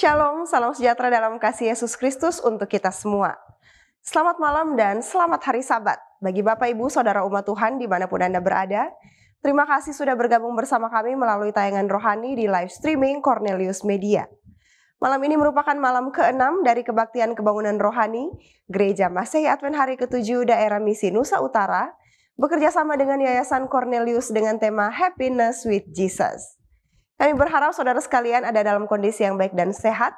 Shalom, salam sejahtera dalam kasih Yesus Kristus untuk kita semua. Selamat malam dan selamat hari Sabat bagi Bapak Ibu Saudara umat Tuhan dimanapun Anda berada. Terima kasih sudah bergabung bersama kami melalui tayangan rohani di live streaming Cornelius Media. Malam ini merupakan malam ke-6 dari kebaktian kebangunan rohani Gereja Masehi Advent Hari ke-7 Daerah Misi Nusa Utara bekerja sama dengan Yayasan Cornelius dengan tema Happiness with Jesus. Kami berharap saudara sekalian ada dalam kondisi yang baik dan sehat,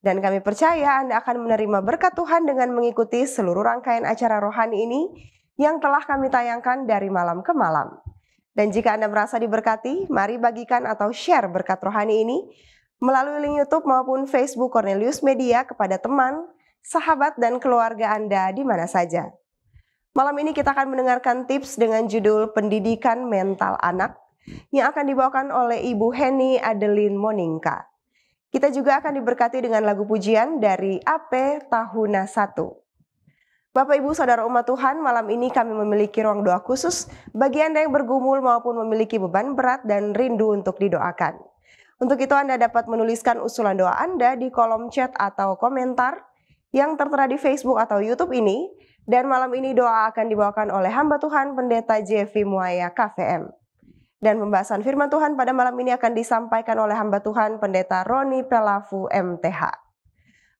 dan kami percaya Anda akan menerima berkat Tuhan dengan mengikuti seluruh rangkaian acara rohani ini yang telah kami tayangkan dari malam ke malam. Dan jika Anda merasa diberkati, mari bagikan atau share berkat rohani ini melalui link YouTube maupun Facebook Cornelius Media kepada teman, sahabat, dan keluarga Anda di mana saja. Malam ini kita akan mendengarkan tips dengan judul Pendidikan Mental Anak yang akan dibawakan oleh Ibu Henny Adeline Moninka. Kita juga akan diberkati dengan lagu pujian dari AP Tahuna 1. Bapak Ibu Saudara umat Tuhan, malam ini kami memiliki ruang doa khusus bagi Anda yang bergumul maupun memiliki beban berat dan rindu untuk didoakan. Untuk itu Anda dapat menuliskan usulan doa Anda di kolom chat atau komentar yang tertera di Facebook atau YouTube ini. Dan malam ini doa akan dibawakan oleh hamba Tuhan Pendeta Jeffy Muaya KVM. Dan pembahasan firman Tuhan pada malam ini akan disampaikan oleh hamba Tuhan Pendeta Roni Pelavu MTH.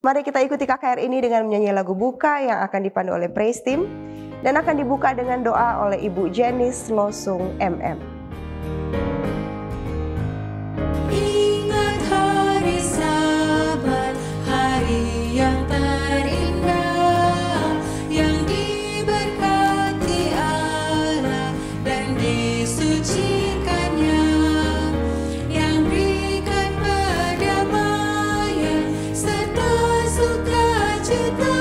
Mari kita ikuti KKR ini dengan menyanyi lagu buka yang akan dipandu oleh Praise Team dan akan dibuka dengan doa oleh Ibu Jenis Losung MM. Ingat hari Sabat, hari yang terindah, yang diberkati Allah dan disucikannya, yang berikan perdamaian serta sukacita,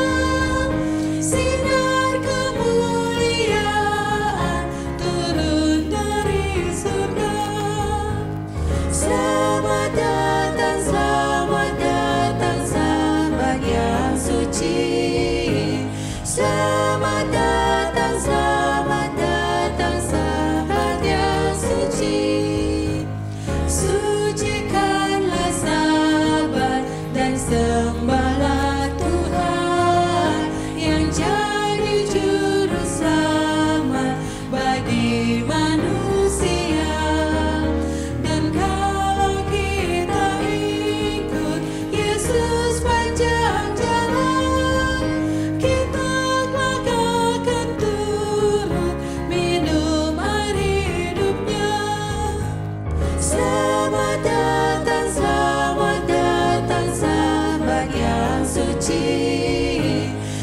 sinar kemuliaan turun dari surga. Selamat datang sahabat yang suci. Selamat datang sahabat yang suci. Sucikanlah sahabat dan sembahlah Tuhan yang jadi juru selamat bagi manusia. Dan kalau kita ikut Yesus panjang jalan, kita akan turut minum air hidupnya. Selamat datang sahabat yang suci.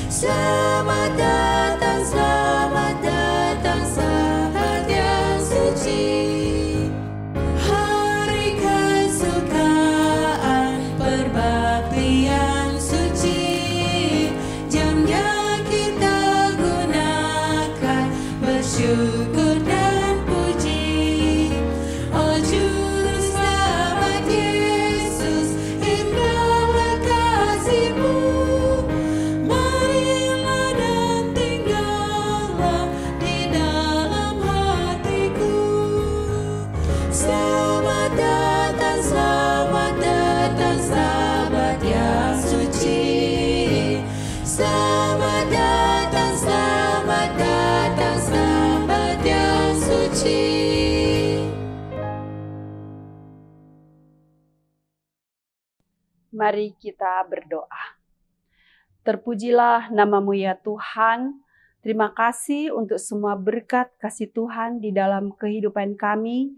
Selamat datang sahabat yang suci. Hari kesukaan perbaktian suci, jamnya kita gunakan bersyukur dan puji. Oh Juru Selamat Yesus, indahlah kasih-Mu. Marilah dan tinggallah di dalam hatiku. Selamat datang sahabat yang suci. Selamat datang sahabat yang suci. Mari kita berdoa. Terpujilah nama-Mu ya Tuhan. Terima kasih untuk semua berkat kasih Tuhan di dalam kehidupan kami.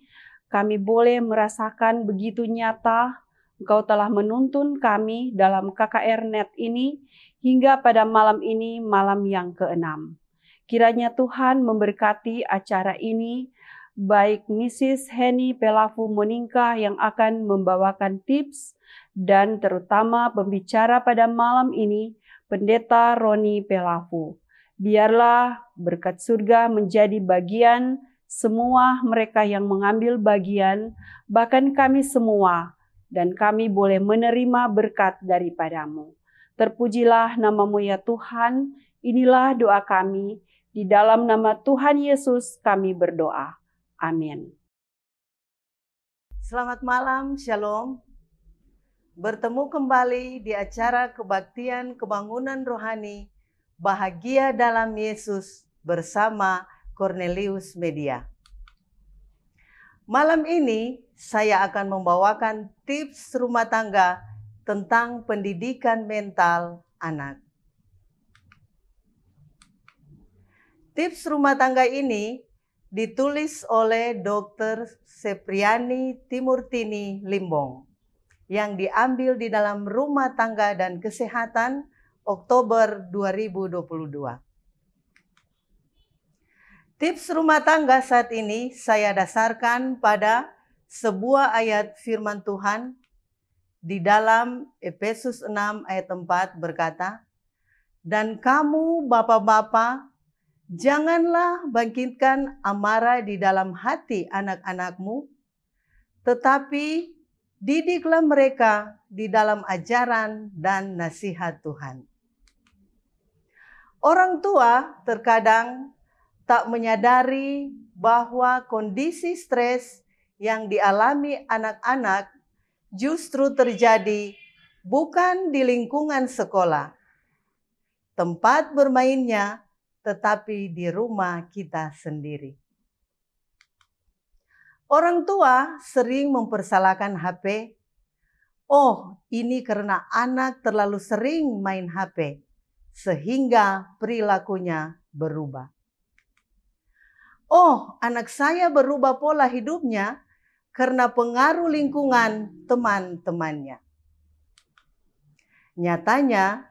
Kami boleh merasakan begitu nyata Engkau telah menuntun kami dalam KKR Net ini hingga pada malam ini, malam yang ke-6. Kiranya Tuhan memberkati acara ini, baik Mrs. Henny Pelavu Moninka yang akan membawakan tips, dan terutama pembicara pada malam ini, Pendeta Roni Pelavu. Biarlah berkat surga menjadi bagian semua mereka yang mengambil bagian, bahkan kami semua, dan kami boleh menerima berkat daripada-Mu. Terpujilah nama-Mu ya Tuhan, inilah doa kami, di dalam nama Tuhan Yesus kami berdoa. Amin. Selamat malam, Shalom. bertemu kembali di acara kebaktian kebangunan rohani Bahagia dalam Yesus bersama Cornelius Media. Malam ini saya akan membawakan tips rumah tangga tentang pendidikan mental anak. Tips rumah tangga ini ditulis oleh Dr. Sepriani Timurtini Limbong yang diambil di dalam Rumah Tangga dan Kesehatan Oktober 2022. Tips rumah tangga saat ini saya dasarkan pada sebuah ayat firman Tuhan di dalam Efesus 6 ayat 4 berkata, "Dan kamu bapak-bapak, janganlah bangkitkan amarah di dalam hati anak-anakmu, tetapi didiklah mereka di dalam ajaran dan nasihat Tuhan." Orang tua terkadang tak menyadari bahwa kondisi stres yang dialami anak-anak justru terjadi bukan di lingkungan sekolah, tempat bermainnya, tetapi di rumah kita sendiri. Orang tua sering mempersalahkan HP. Oh, ini karena anak terlalu sering main HP, sehingga perilakunya berubah. Oh, anak saya berubah pola hidupnya karena pengaruh lingkungan teman-temannya. Nyatanya,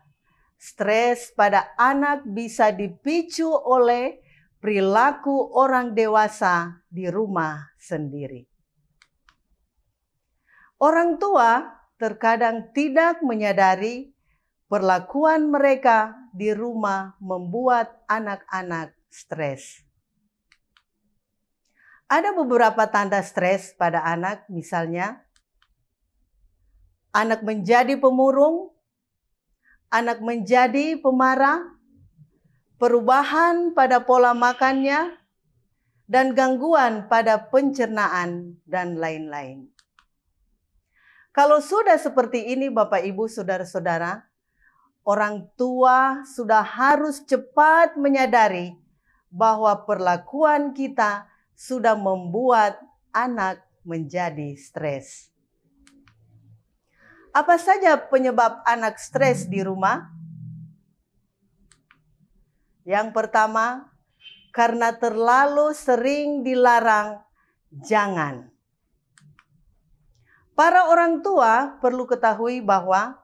stres pada anak bisa dipicu oleh perilaku orang dewasa di rumah sendiri. Orang tua terkadang tidak menyadari perlakuan mereka di rumah membuat anak-anak stres. Ada beberapa tanda stres pada anak, misalnya anak menjadi pemurung, anak menjadi pemarah, perubahan pada pola makannya, dan gangguan pada pencernaan, dan lain-lain. Kalau sudah seperti ini Bapak Ibu Saudara-saudara, orang tua sudah harus cepat menyadari bahwa perlakuan kita sudah membuat anak menjadi stres. Apa saja penyebab anak stres di rumah? Yang pertama, karena terlalu sering dilarang jangan. Para orang tua perlu ketahui bahwa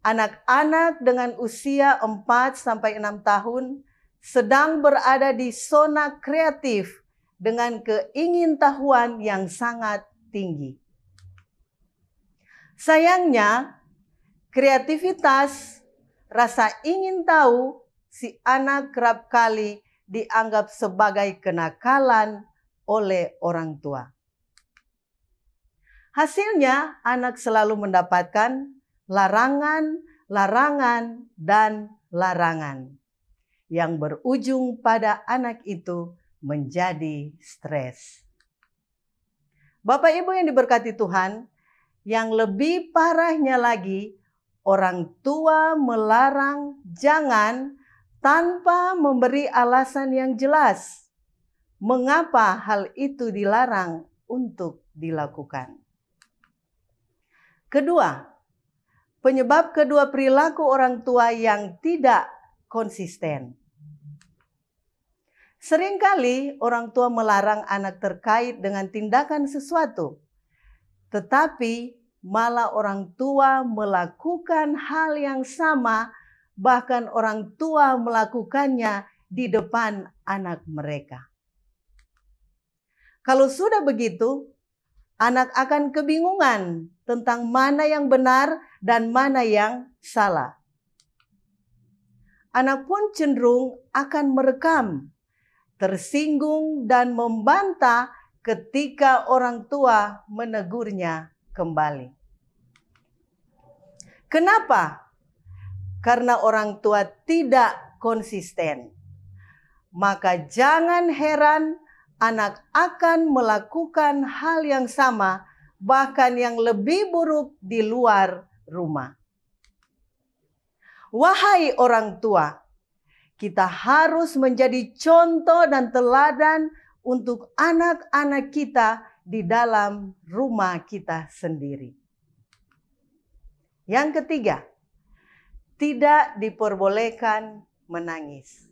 anak-anak dengan usia 4-6 tahun sedang berada di zona kreatif dengan keingintahuan yang sangat tinggi. Sayangnya, kreativitas, rasa ingin tahu, si anak kerap kali dianggap sebagai kenakalan oleh orang tua. Hasilnya, anak selalu mendapatkan larangan, dan larangan yang berujung pada anak itu menjadi stres. Bapak Ibu yang diberkati Tuhan, yang lebih parahnya lagi, orang tua melarang jangan tanpa memberi alasan yang jelas mengapa hal itu dilarang untuk dilakukan. Kedua, penyebab kedua perilaku orang tua yang tidak konsisten. Seringkali orang tua melarang anak terkait dengan tindakan sesuatu, tetapi malah orang tua melakukan hal yang sama, bahkan orang tua melakukannya di depan anak mereka. Kalau sudah begitu, anak akan kebingungan tentang mana yang benar dan mana yang salah. Anak pun cenderung akan merekam, tersinggung dan membantah ketika orang tua menegurnya kembali. Kenapa? Karena orang tua tidak konsisten. Maka jangan heran anak akan melakukan hal yang sama bahkan yang lebih buruk di luar rumah. Wahai orang tua, kita harus menjadi contoh dan teladan untuk anak-anak kita di dalam rumah kita sendiri. Yang ketiga, tidak diperbolehkan menangis.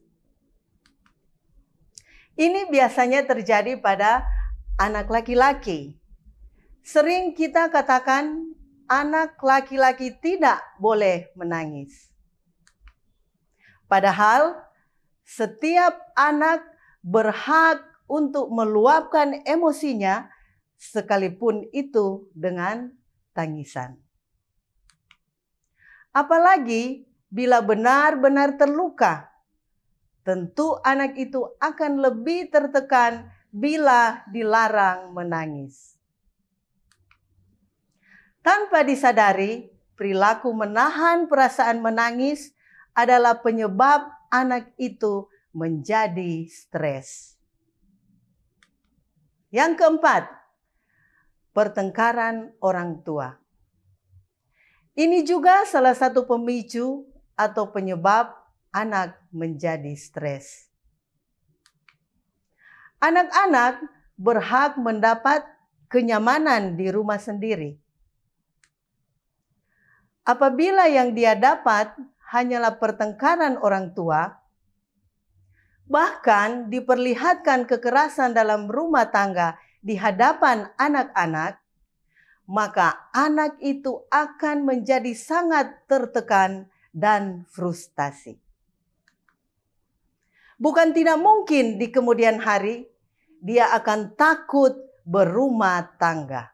Ini biasanya terjadi pada anak laki-laki. Sering kita katakan anak laki-laki tidak boleh menangis. Padahal setiap anak berhak untuk meluapkan emosinya sekalipun itu dengan tangisan. Apalagi bila benar-benar terluka, tentu anak itu akan lebih tertekan bila dilarang menangis. Tanpa disadari, perilaku menahan perasaan menangis adalah penyebab anak itu menjadi stres. Yang keempat, pertengkaran orang tua. Ini juga salah satu pemicu atau penyebab anak menjadi stres. Anak-anak berhak mendapat kenyamanan di rumah sendiri. Apabila yang dia dapat hanyalah pertengkaran orang tua, bahkan diperlihatkan kekerasan dalam rumah tangga di hadapan anak-anak, maka anak itu akan menjadi sangat tertekan dan frustasi. Bukan tidak mungkin di kemudian hari dia akan takut berumah tangga.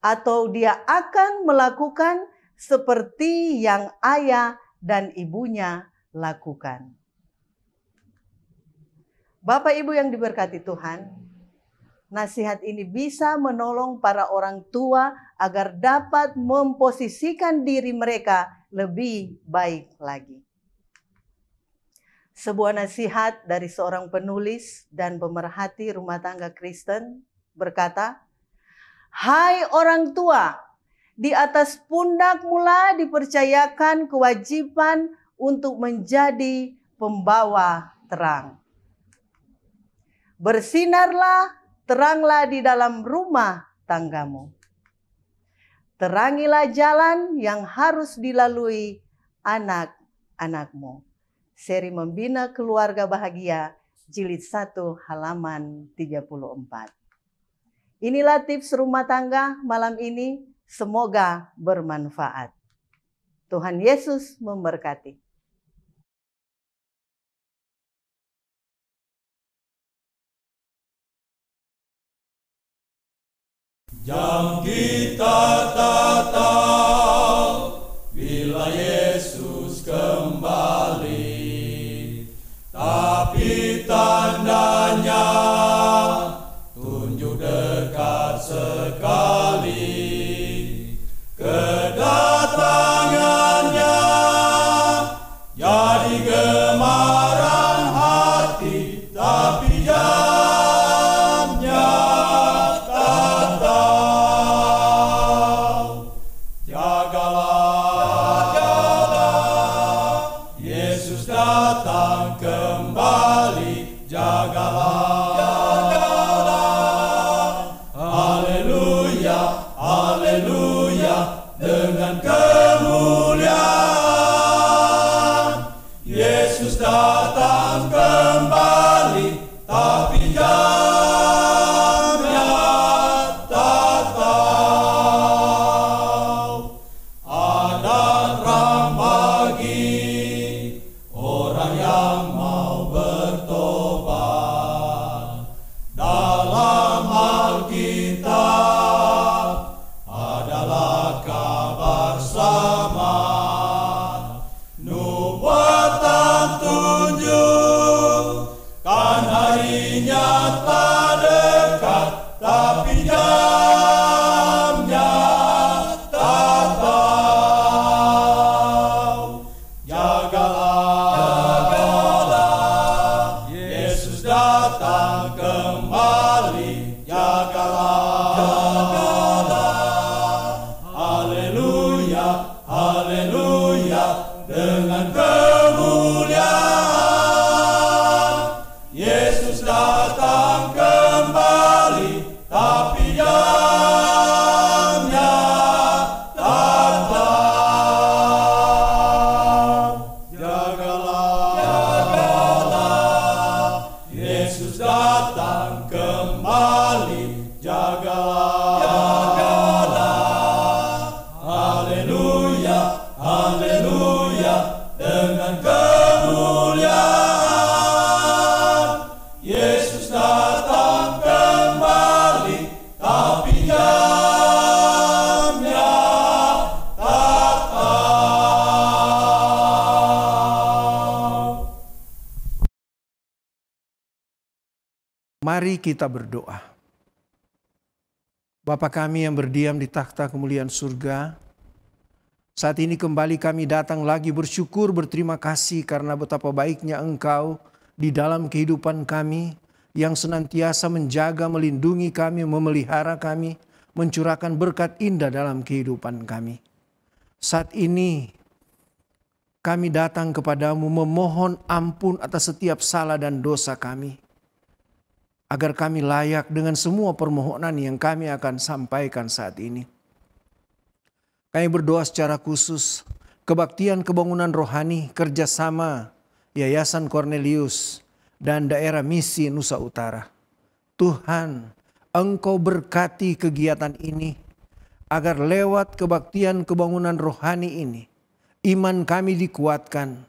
Atau dia akan melakukan seperti yang ayah dan ibunya lakukan. Bapak Ibu yang diberkati Tuhan, nasihat ini bisa menolong para orang tua agar dapat memposisikan diri mereka lebih baik lagi. Sebuah nasihat dari seorang penulis dan pemerhati rumah tangga Kristen berkata, "Hai orang tua, di atas pundak mula dipercayakan kewajiban untuk menjadi pembawa terang. Bersinarlah, teranglah di dalam rumah tanggamu. Terangilah jalan yang harus dilalui anak-anakmu." Seri Membina Keluarga Bahagia, Jilid 1, halaman 34. Inilah tips rumah tangga malam ini. Semoga bermanfaat. Tuhan Yesus memberkati. Jam kita tak tahu bila Yesus kembali, tapi tandanya tunjuk dekat sekali. Kedatangannya jadi gemaran hati, tapi jamnya tak tahu. Jagalah, Yesus datang kembali. Jagalah, haleluya, haleluya, dengan kemuliaan. Yesus datang kembali, tapi jamnya tak tahu. Ada terang bagi orang yang mau bertobat. dengan kemuliaan. Yesus datang kembali, tapi jamnya tak tahu. Jagalah, Yesus datang kembali, jagalah. Haleluya, haleluya, dengan kemuliaan. Yesus datang kembali, tapi jamnya tak tahu. Mari kita berdoa. Bapa kami yang berdiam di takhta kemuliaan surga, saat ini kembali kami datang lagi bersyukur, berterima kasih karena betapa baiknya Engkau di dalam kehidupan kami yang senantiasa menjaga, melindungi kami, memelihara kami, mencurahkan berkat indah dalam kehidupan kami. Saat ini kami datang kepadamu memohon ampun atas setiap salah dan dosa kami, agar kami layak dengan semua permohonan yang kami akan sampaikan saat ini. Kami berdoa secara khusus, kebaktian kebangunan rohani kerjasama Yayasan Cornelius dan daerah misi Nusa Utara. Tuhan, Engkau berkati kegiatan ini, agar lewat kebaktian kebangunan rohani ini, iman kami dikuatkan,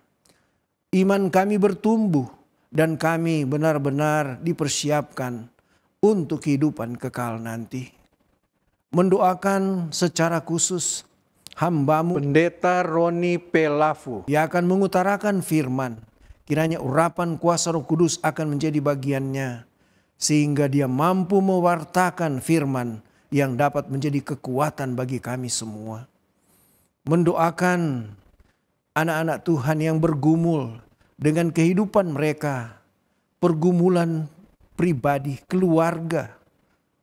iman kami bertumbuh, dan kami benar-benar dipersiapkan untuk kehidupan kekal nanti. Mendoakan secara khusus hamba-Mu Pendeta Roni Pelavu yang akan mengutarakan firman. Kiranya urapan kuasa Roh Kudus akan menjadi bagiannya, sehingga dia mampu mewartakan firman yang dapat menjadi kekuatan bagi kami semua. Mendoakan anak-anak Tuhan yang bergumul dengan kehidupan mereka, pergumulan pribadi, keluarga,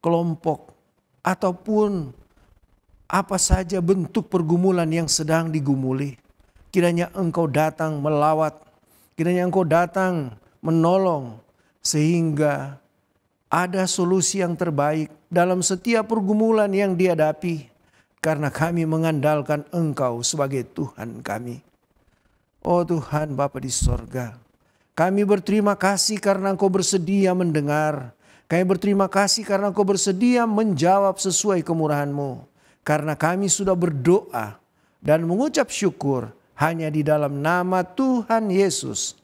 kelompok, ataupun apa saja bentuk pergumulan yang sedang digumuli. Kiranya Engkau datang melawat, kiranya Engkau datang menolong, sehingga ada solusi yang terbaik dalam setiap pergumulan yang dihadapi, karena kami mengandalkan Engkau sebagai Tuhan kami. Oh Tuhan Bapa di sorga, kami berterima kasih karena Engkau bersedia mendengar. Kami berterima kasih karena Engkau bersedia menjawab sesuai kemurahan-Mu. Karena kami sudah berdoa dan mengucap syukur hanya di dalam nama Tuhan Yesus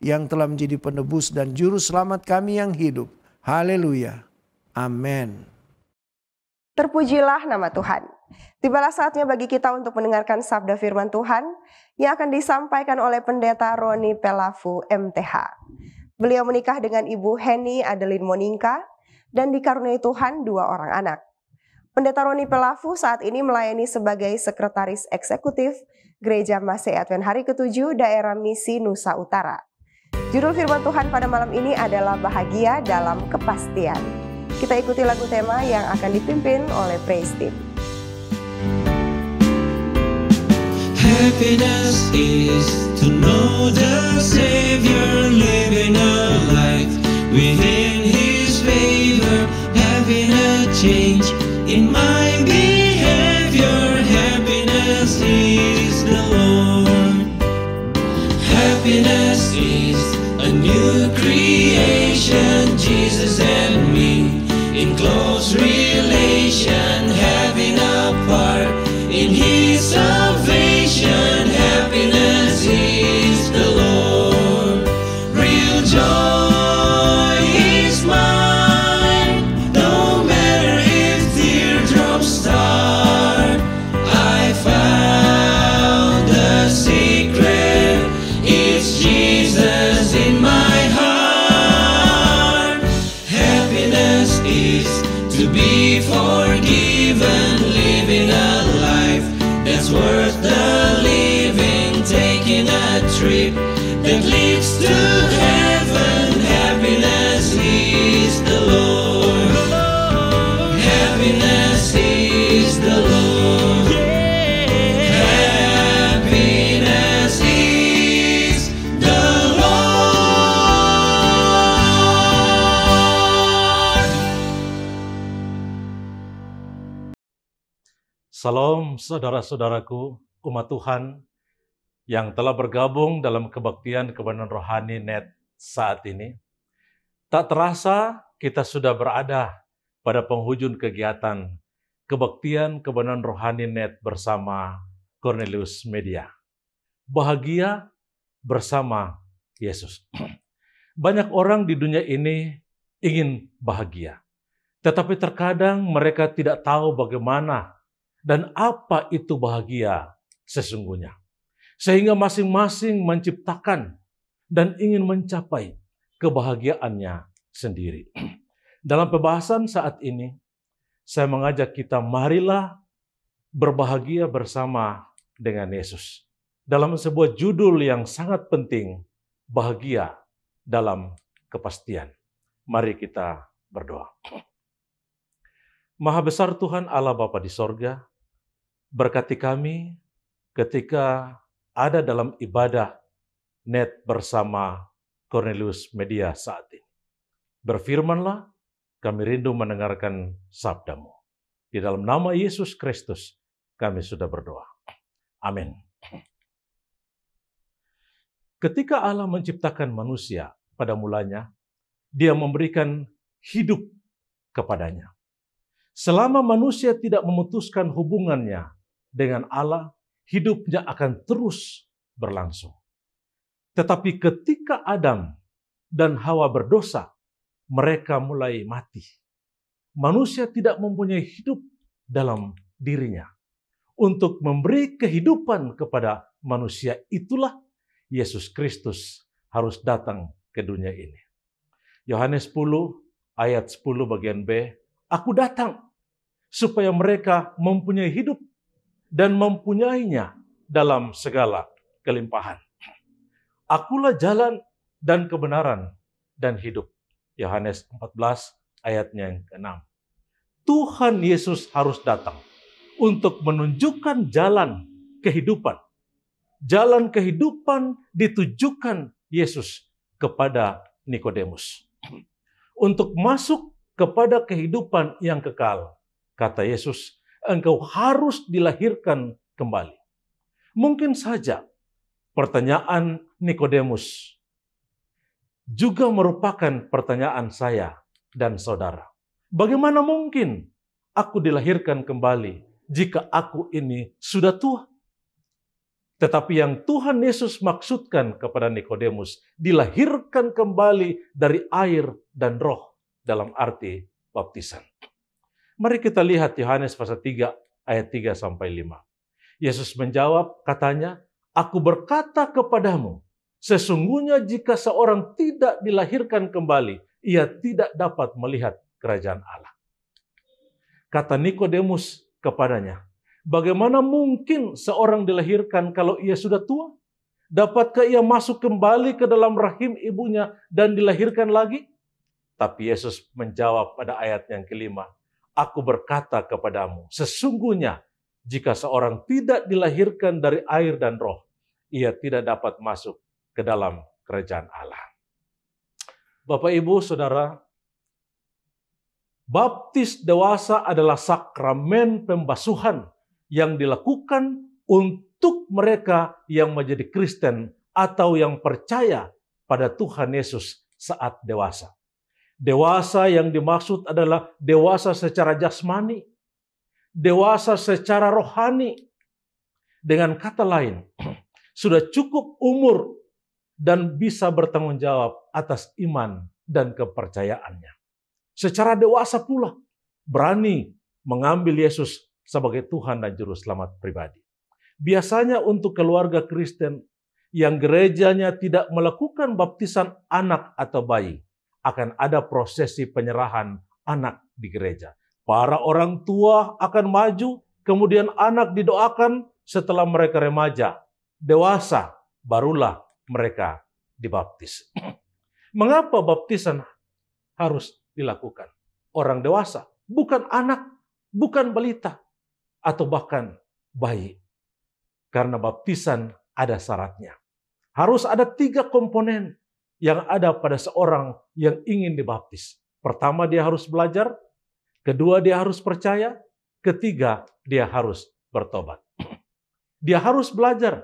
yang telah menjadi penebus dan juru selamat kami yang hidup. Haleluya. Amin. Terpujilah nama Tuhan. Tibalah saatnya bagi kita untuk mendengarkan sabda firman Tuhan yang akan disampaikan oleh Pendeta Roni Pelavu MTH. Beliau menikah dengan Ibu Henny Adeline Monika dan dikaruniai Tuhan 2 orang anak. Pendeta Roni Pelavu saat ini melayani sebagai Sekretaris Eksekutif Gereja Masih Advent Hari ke-7 Daerah Misi Nusa Utara. Judul firman Tuhan pada malam ini adalah Bahagia dalam Kepastian. Kita ikuti lagu tema yang akan dipimpin oleh Praise Team. Happiness is to know the Savior, living a life within His favor, having a change in my behavior. Happiness is the Lord. Happiness is a new creation, Jesus and me in close relation, having a part in His salvation. Happiness is the Lord. Real joy is mine, no matter if teardrops start. I found the secret, it's Jesus in my heart. Happiness is to be forgiven, living a life that's worth the living, taking a trip that leads to heaven. Happiness is the Lord. Happiness is the Lord. Happiness Salam saudara-saudaraku, umat Tuhan yang telah bergabung dalam kebaktian kebenaran rohani net saat ini. Tak terasa kita sudah berada pada penghujung kegiatan kebaktian kebenaran rohani net bersama Cornelius Media. Bahagia bersama Yesus. Banyak orang di dunia ini ingin bahagia. Tetapi terkadang mereka tidak tahu bagaimana dan apa itu bahagia sesungguhnya. Sehingga masing-masing menciptakan dan ingin mencapai kebahagiaannya sendiri. Dalam pembahasan saat ini, saya mengajak kita marilah berbahagia bersama dengan Yesus. Dalam sebuah judul yang sangat penting, bahagia dalam kepastian. Mari kita berdoa. Maha besar Tuhan Allah Bapa di sorga, berkati kami ketika ada dalam ibadah net bersama Cornelius Media saat ini. Berfirmanlah, kami rindu mendengarkan sabda-Mu. Di dalam nama Yesus Kristus kami sudah berdoa. Amin. Ketika Allah menciptakan manusia pada mulanya, Dia memberikan hidup kepadanya. Selama manusia tidak memutuskan hubungannya dengan Allah, hidupnya akan terus berlangsung. Tetapi ketika Adam dan Hawa berdosa, mereka mulai mati. Manusia tidak mempunyai hidup dalam dirinya. Untuk memberi kehidupan kepada manusia, itulah Yesus Kristus harus datang ke dunia ini. Yohanes 10 ayat 10 bagian B, Aku datang supaya mereka mempunyai hidup dan mempunyainya dalam segala kelimpahan. Akulah jalan dan kebenaran dan hidup. Yohanes 14 ayatnya yang ke-6. Tuhan Yesus harus datang untuk menunjukkan jalan kehidupan. Jalan kehidupan ditujukan Yesus kepada Nikodemus. Untuk masuk kepada kehidupan yang kekal, kata Yesus, engkau harus dilahirkan kembali. Mungkin saja pertanyaan Nikodemus juga merupakan pertanyaan saya dan saudara. Bagaimana mungkin aku dilahirkan kembali jika aku ini sudah tua? Tetapi yang Tuhan Yesus maksudkan kepada Nikodemus, dilahirkan kembali dari air dan roh dalam arti baptisan. Mari kita lihat Yohanes pasal 3 ayat 3 sampai 5. Yesus menjawab, katanya, Aku berkata kepadamu, sesungguhnya jika seorang tidak dilahirkan kembali, ia tidak dapat melihat kerajaan Allah. Kata Nikodemus kepadanya, bagaimana mungkin seorang dilahirkan kalau ia sudah tua? Dapatkah ia masuk kembali ke dalam rahim ibunya dan dilahirkan lagi? Tapi Yesus menjawab pada ayat yang kelima, Aku berkata kepadamu, sesungguhnya jika seorang tidak dilahirkan dari air dan roh, ia tidak dapat masuk ke dalam kerajaan Allah. Bapak, Ibu, Saudara, baptis dewasa adalah sakramen pembasuhan yang dilakukan untuk mereka yang menjadi Kristen atau yang percaya pada Tuhan Yesus saat dewasa. Dewasa yang dimaksud adalah dewasa secara jasmani, dewasa secara rohani. Dengan kata lain, sudah cukup umur dan bisa bertanggung jawab atas iman dan kepercayaannya. Secara dewasa pula, berani mengambil Yesus sebagai Tuhan dan Juru Selamat pribadi. Biasanya untuk keluarga Kristen yang gerejanya tidak melakukan baptisan anak atau bayi, akan ada prosesi penyerahan anak di gereja. Para orang tua akan maju, kemudian anak didoakan setelah mereka remaja. Dewasa, barulah mereka dibaptis. Mengapa baptisan harus dilakukan? Orang dewasa, bukan anak, bukan balita, atau bahkan bayi. Karena baptisan ada syaratnya. Harus ada 3 komponen yang ada pada seorang yang ingin dibaptis. Pertama, dia harus belajar. Kedua, dia harus percaya. Ketiga, dia harus bertobat. Dia harus belajar.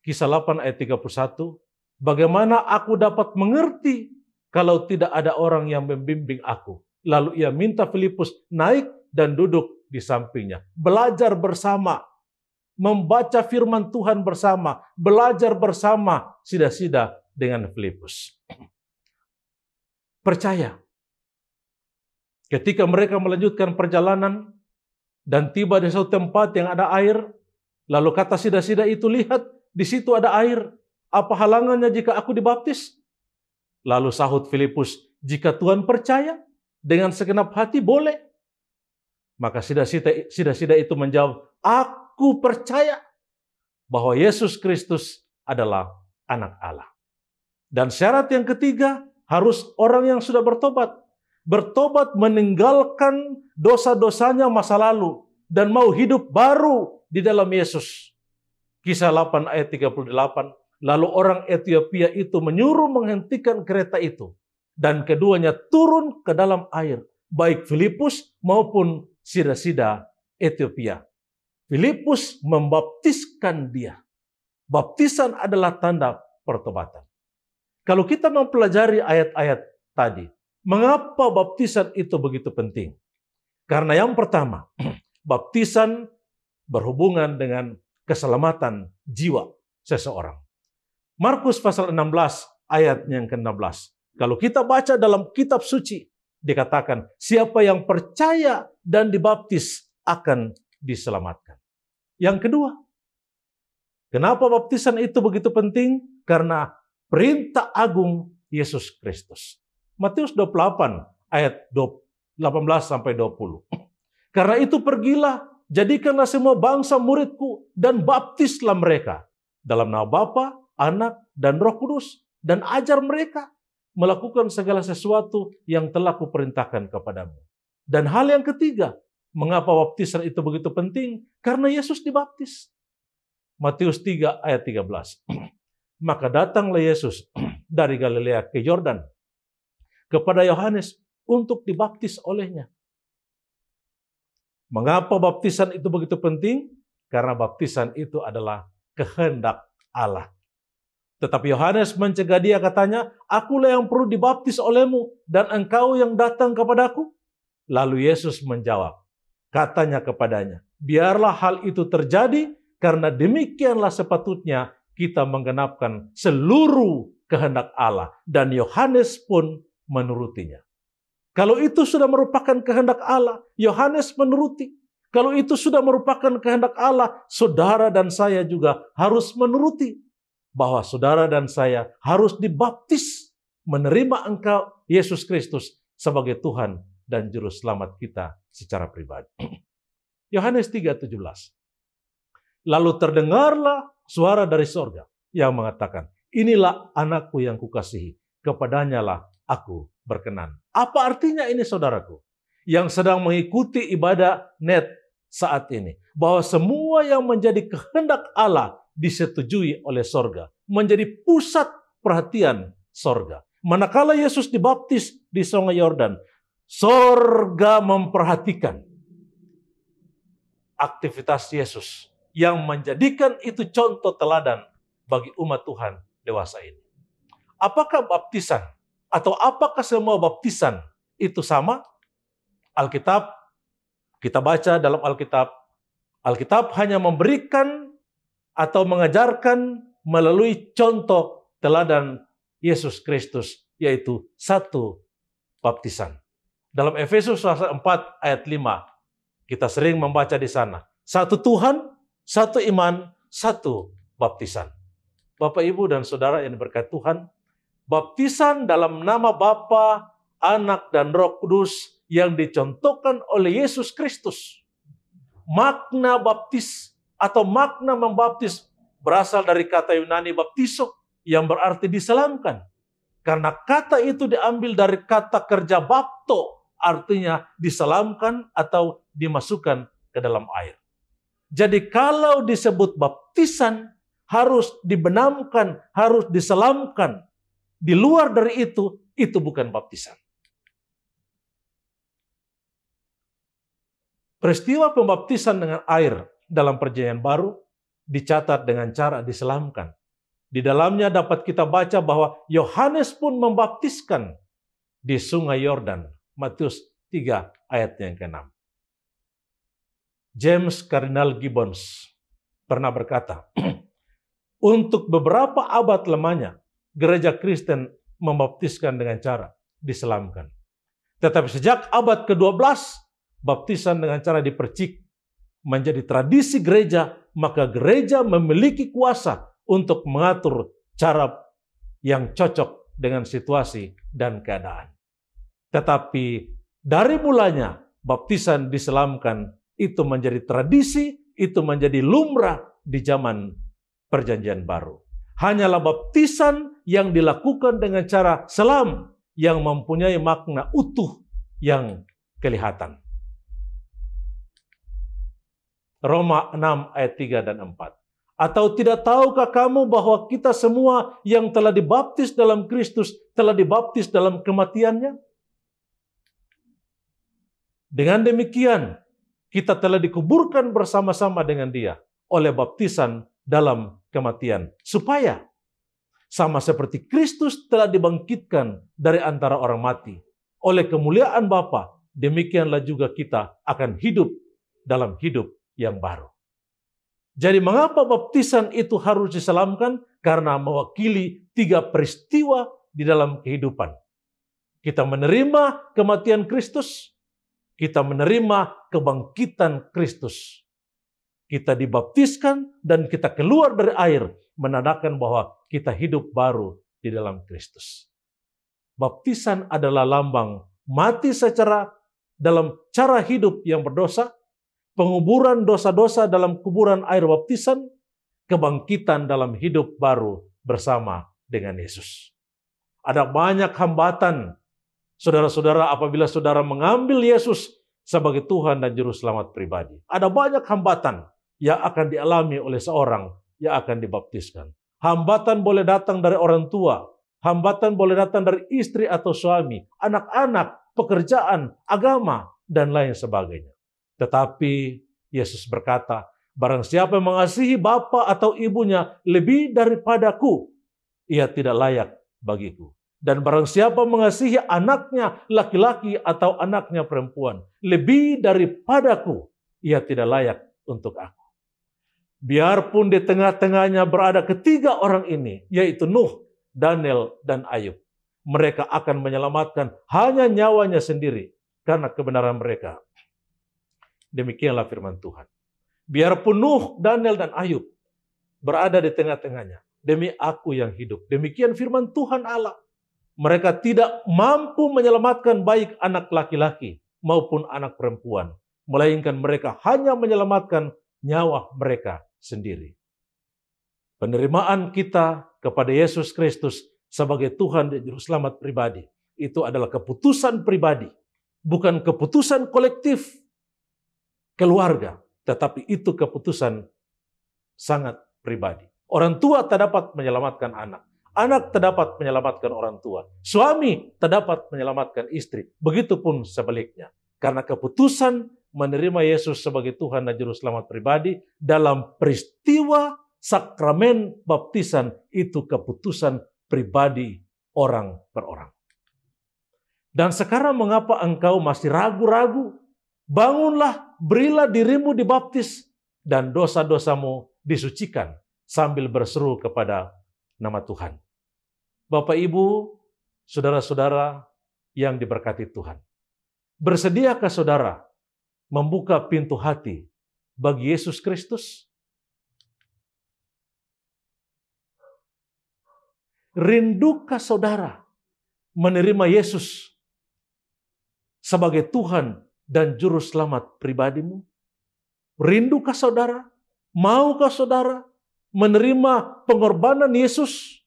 Kisah 8 ayat 31, bagaimana aku dapat mengerti kalau tidak ada orang yang membimbing aku. Lalu ia minta Filipus naik dan duduk di sampingnya. Belajar bersama, membaca firman Tuhan bersama, belajar bersama sida-sida dengan Filipus. Percaya. Ketika mereka melanjutkan perjalanan dan tiba di suatu tempat yang ada air, lalu kata sida-sida itu, lihat, di situ ada air. Apa halangannya jika aku dibaptis? Lalu sahut Filipus, jika Tuhan percaya dengan segenap hati, boleh. Maka sida-sida itu menjawab, aku percaya bahwa Yesus Kristus adalah anak Allah. Dan syarat yang ketiga, harus orang yang sudah bertobat. Bertobat meninggalkan dosa-dosanya masa lalu dan mau hidup baru di dalam Yesus. Kisah 8 ayat 38, lalu orang Etiopia itu menyuruh menghentikan kereta itu dan keduanya turun ke dalam air, baik Filipus maupun sida-sida Etiopia. Filipus membaptiskan dia. Baptisan adalah tanda pertobatan. Kalau kita mempelajari ayat-ayat tadi, mengapa baptisan itu begitu penting? Karena yang pertama, baptisan berhubungan dengan keselamatan jiwa seseorang. Markus pasal 16 ayat yang ke-16. Kalau kita baca dalam kitab suci, dikatakan siapa yang percaya dan dibaptis akan diselamatkan. Yang kedua, kenapa baptisan itu begitu penting? Karena perintah agung Yesus Kristus. Matius 28 ayat 18 sampai 20. Karena itu pergilah, jadikanlah semua bangsa muridku dan baptislah mereka dalam nama Bapa, Anak, dan Roh Kudus, dan ajar mereka melakukan segala sesuatu yang telah kuperintahkan kepadamu. Dan hal yang ketiga, mengapa baptisan itu begitu penting? Karena Yesus dibaptis. Matius 3 ayat 13. Maka datanglah Yesus dari Galilea ke Yordan kepada Yohanes untuk dibaptis olehnya. Mengapa baptisan itu begitu penting? Karena baptisan itu adalah kehendak Allah. Tetapi Yohanes mencegah dia, katanya, akulah yang perlu dibaptis olehmu dan engkau yang datang kepadaku. Lalu Yesus menjawab, katanya kepadanya, biarlah hal itu terjadi karena demikianlah sepatutnya kita menggenapkan seluruh kehendak Allah. Dan Yohanes pun menurutinya. Kalau itu sudah merupakan kehendak Allah, Yohanes menuruti. Kalau itu sudah merupakan kehendak Allah, saudara dan saya juga harus menuruti. Bahwa saudara dan saya harus dibaptis, menerima engkau Yesus Kristus sebagai Tuhan dan Juru Selamat kita secara pribadi. Yohanes 3:17. Lalu terdengarlah suara dari sorga yang mengatakan, inilah anakku yang kukasihi, kepadanya lah aku berkenan. Apa artinya ini, saudaraku? Yang sedang mengikuti ibadah net saat ini. Bahwa semua yang menjadi kehendak Allah disetujui oleh sorga. Menjadi pusat perhatian sorga. Manakala Yesus dibaptis di Sungai Yordan, sorga memperhatikan aktivitas Yesus yang menjadikan itu contoh teladan bagi umat Tuhan dewasa ini. Apakah baptisan atau apakah semua baptisan itu sama? Alkitab, kita baca dalam Alkitab, Alkitab hanya memberikan atau mengajarkan melalui contoh teladan Yesus Kristus, yaitu satu baptisan. Dalam Efesus 4 ayat 5, kita sering membaca di sana, satu Tuhan, satu iman, satu baptisan. Bapak, Ibu, dan Saudara yang diberkati Tuhan, baptisan dalam nama Bapa, Anak, dan Roh Kudus yang dicontohkan oleh Yesus Kristus. Makna baptis atau makna membaptis berasal dari kata Yunani baptiso yang berarti diselamkan. Karena kata itu diambil dari kata kerja bapto, artinya diselamkan atau dimasukkan ke dalam air. Jadi kalau disebut baptisan, harus dibenamkan, harus diselamkan. Di luar dari itu bukan baptisan. Peristiwa pembaptisan dengan air dalam Perjanjian Baru dicatat dengan cara diselamkan. Di dalamnya dapat kita baca bahwa Yohanes pun membaptiskan di Sungai Yordan. Matius 3 ayat yang ke-6. James Cardinal Gibbons pernah berkata, untuk beberapa abad lamanya, gereja Kristen membaptiskan dengan cara diselamkan. Tetapi sejak abad ke-12, baptisan dengan cara dipercik menjadi tradisi gereja, maka gereja memiliki kuasa untuk mengatur cara yang cocok dengan situasi dan keadaan. Tetapi dari mulanya, baptisan diselamkan itu menjadi tradisi, itu menjadi lumrah di zaman Perjanjian Baru. Hanyalah baptisan yang dilakukan dengan cara selam yang mempunyai makna utuh yang kelihatan. Roma 6 ayat 3 dan 4. Atau tidak tahukah kamu bahwa kita semua yang telah dibaptis dalam Kristus telah dibaptis dalam kematiannya? Dengan demikian, kita telah dikuburkan bersama-sama dengan Dia oleh baptisan dalam kematian, supaya sama seperti Kristus telah dibangkitkan dari antara orang mati oleh kemuliaan Bapa, demikianlah juga kita akan hidup dalam hidup yang baru. Jadi mengapa baptisan itu harus diselamkan? Karena mewakili 3 peristiwa di dalam kehidupan. Kita menerima kematian Kristus, kita menerima kebangkitan Kristus. Kita dibaptiskan dan kita keluar dari air, menandakan bahwa kita hidup baru di dalam Kristus. Baptisan adalah lambang mati secara dalam cara hidup yang berdosa, penguburan dosa-dosa dalam kuburan air baptisan, kebangkitan dalam hidup baru bersama dengan Yesus. Ada banyak hambatan, saudara-saudara, apabila saudara mengambil Yesus sebagai Tuhan dan Juru Selamat pribadi. Ada banyak hambatan yang akan dialami oleh seorang yang akan dibaptiskan. Hambatan boleh datang dari orang tua, hambatan boleh datang dari istri atau suami, anak-anak, pekerjaan, agama, dan lain sebagainya. Tetapi Yesus berkata, barang siapa yang mengasihi bapa atau ibunya lebih daripadaku, ia tidak layak bagiku. Dan barang siapa mengasihi anaknya laki-laki atau anaknya perempuan lebih daripadaku, ia tidak layak untuk aku. Biarpun di tengah-tengahnya berada ketiga orang ini, yaitu Nuh, Daniel, dan Ayub. Mereka akan menyelamatkan hanya nyawanya sendiri karena kebenaran mereka. Demikianlah firman Tuhan. Biarpun Nuh, Daniel, dan Ayub berada di tengah-tengahnya, demi aku yang hidup. Demikian firman Tuhan Allah. Mereka tidak mampu menyelamatkan baik anak laki-laki maupun anak perempuan, melainkan mereka hanya menyelamatkan nyawa mereka sendiri. Penerimaan kita kepada Yesus Kristus sebagai Tuhan dan Juru Selamat pribadi, itu adalah keputusan pribadi, bukan keputusan kolektif keluarga, tetapi itu keputusan sangat pribadi. Orang tua tak dapat menyelamatkan anak. Anak tak dapat menyelamatkan orang tua. Suami tak dapat menyelamatkan istri. Begitupun sebaliknya. Karena keputusan menerima Yesus sebagai Tuhan dan Juru Selamat pribadi dalam peristiwa sakramen baptisan itu keputusan pribadi orang per orang. Dan sekarang mengapa engkau masih ragu-ragu? Bangunlah, berilah dirimu dibaptis, dan dosa-dosamu disucikan sambil berseru kepada nama Tuhan. Bapak, Ibu, saudara-saudara yang diberkati Tuhan. Bersediakah saudara membuka pintu hati bagi Yesus Kristus? Rindukah saudara menerima Yesus sebagai Tuhan dan Juru Selamat pribadimu? Rindukah saudara? Maukah saudara menerima pengorbanan Yesus?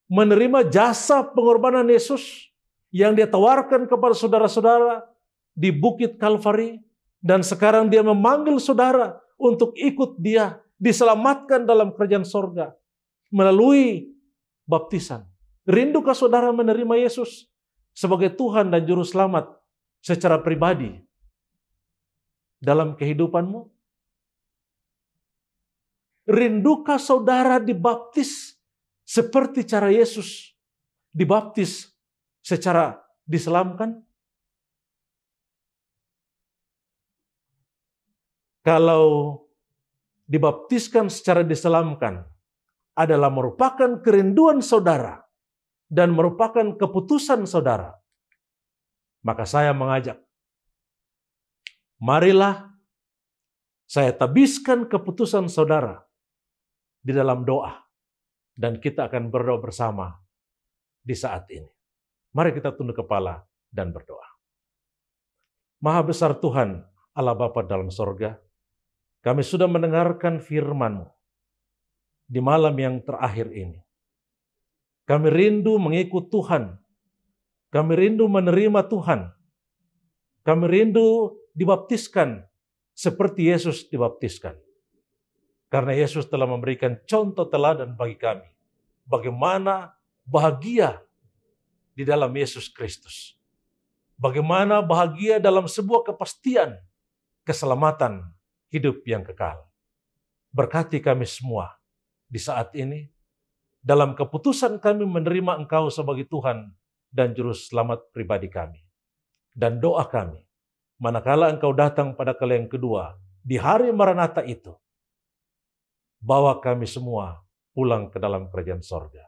Menerima jasa pengorbanan Yesus yang dia tawarkan kepada saudara-saudara di Bukit Kalvari, dan sekarang dia memanggil saudara untuk ikut dia diselamatkan dalam kerajaan sorga melalui baptisan. Rindukah saudara menerima Yesus sebagai Tuhan dan Juru Selamat secara pribadi dalam kehidupanmu? Rindukah saudara dibaptis seperti cara Yesus dibaptis secara diselamkan? Kalau dibaptiskan secara diselamkan adalah merupakan kerinduan saudara dan merupakan keputusan saudara, maka saya mengajak, marilah saya tabiskan keputusan saudara di dalam doa, dan kita akan berdoa bersama di saat ini. Mari kita tunduk kepala dan berdoa. Maha besar Tuhan, Allah Bapa dalam sorga, kami sudah mendengarkan firman-Mu di malam yang terakhir ini. Kami rindu mengikut Tuhan. Kami rindu menerima Tuhan. Kami rindu dibaptiskan seperti Yesus dibaptiskan. Karena Yesus telah memberikan contoh teladan bagi kami. Bagaimana bahagia di dalam Yesus Kristus. Bagaimana bahagia dalam sebuah kepastian keselamatan hidup yang kekal. Berkati kami semua di saat ini, dalam keputusan kami menerima Engkau sebagai Tuhan dan Juru Selamat pribadi kami. Dan doa kami, manakala Engkau datang pada kali yang kedua, di hari Maranatha itu, bawa kami semua pulang ke dalam kerajaan sorga.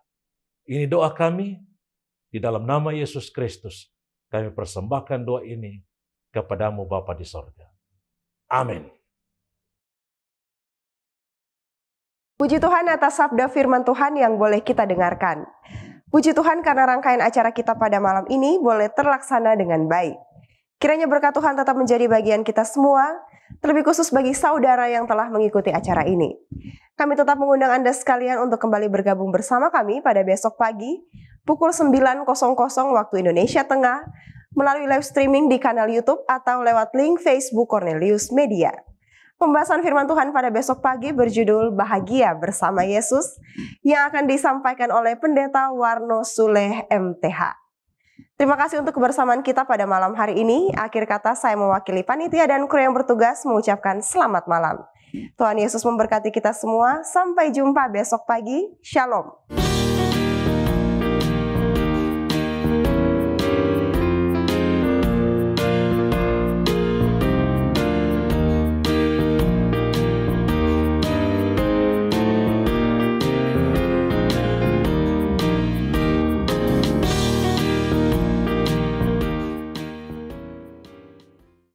Ini doa kami, di dalam nama Yesus Kristus, kami persembahkan doa ini kepadamu Bapa di sorga. Amin. Puji Tuhan atas sabda firman Tuhan yang boleh kita dengarkan. Puji Tuhan karena rangkaian acara kita pada malam ini boleh terlaksana dengan baik. Kiranya berkat Tuhan tetap menjadi bagian kita semua, terlebih khusus bagi saudara yang telah mengikuti acara ini. Kami tetap mengundang Anda sekalian untuk kembali bergabung bersama kami pada besok pagi, pukul 9.00 waktu Indonesia Tengah, melalui live streaming di kanal YouTube atau lewat link Facebook Cornelius Media. Pembahasan firman Tuhan pada besok pagi berjudul Bahagia Bersama Yesus yang akan disampaikan oleh Pendeta Warno Suleh MTH. Terima kasih untuk kebersamaan kita pada malam hari ini. Akhir kata saya mewakili panitia dan kru yang bertugas mengucapkan selamat malam. Tuhan Yesus memberkati kita semua. Sampai jumpa besok pagi. Shalom.